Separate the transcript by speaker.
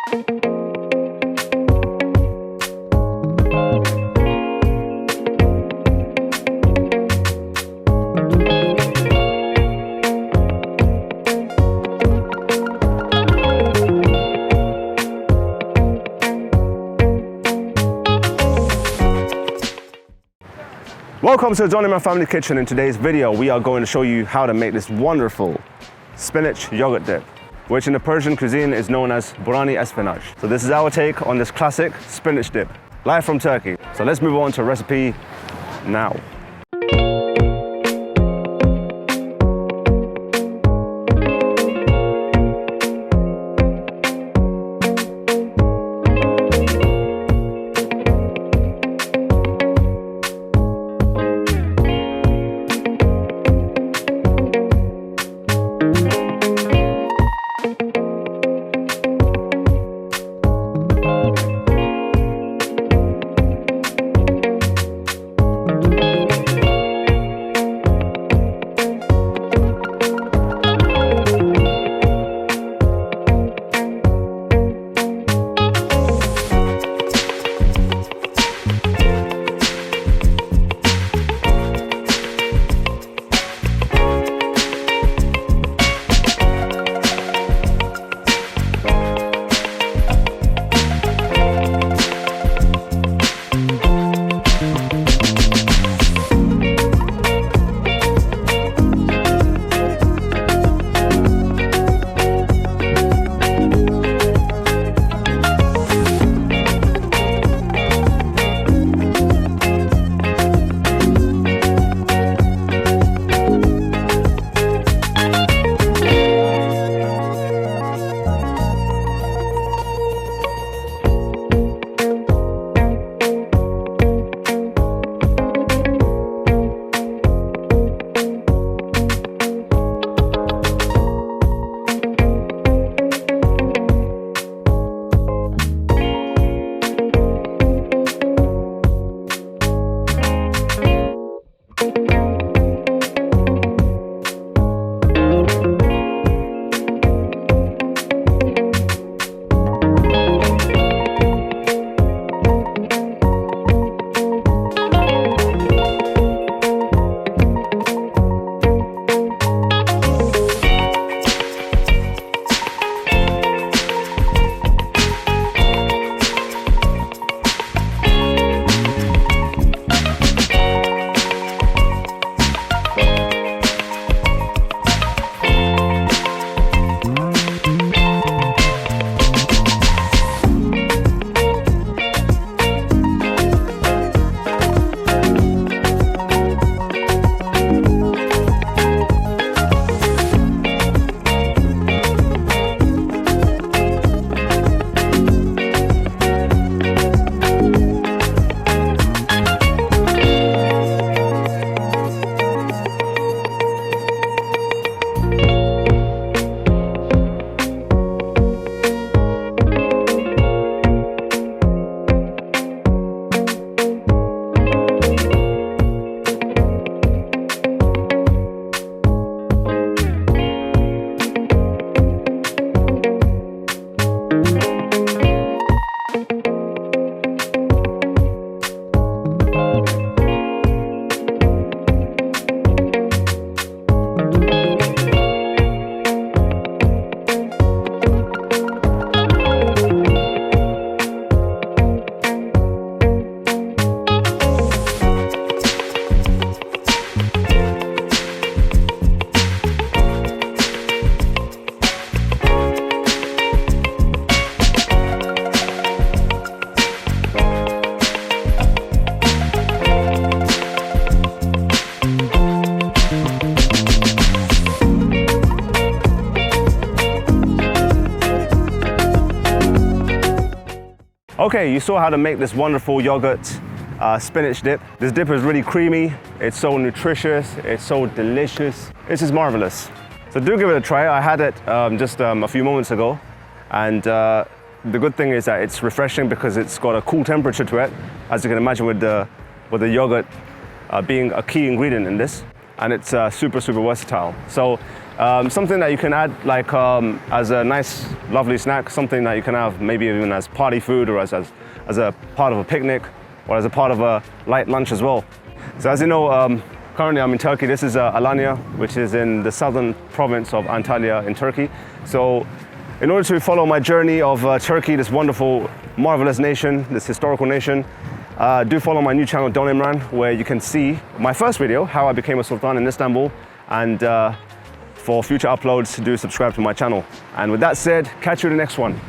Speaker 1: Welcome to the Imran.Family kitchen. In today's video, we are going to show you how to make this wonderful spinach yogurt dip, which in the Persian cuisine is known as Borani Esfenaj. So this is our take on this classic spinach dip, live from Turkey. So let's move on to recipe now. Okay, you saw how to make this wonderful yogurt spinach dip. This dip is really creamy, it's so nutritious, it's so delicious. This is marvelous. So do give it a try. I had it just a few moments ago, and the good thing is that it's refreshing because it's got a cool temperature to it, as you can imagine with the yogurt being a key ingredient in this, and it's super versatile. So Something that you can add like as a nice, lovely snack, something that you can have maybe even as party food or as a part of a picnic or as a part of a light lunch as well. So as you know, currently I'm in Turkey. This is Alanya, which is in the southern province of Antalya in Turkey. So in order to follow my journey of Turkey, this wonderful, marvelous nation, this historical nation, do follow my new channel, Don Imran, where you can see my first video, how I became a sultan in Istanbul, and for future uploads, do subscribe to my channel. And with that said, catch you in the next one.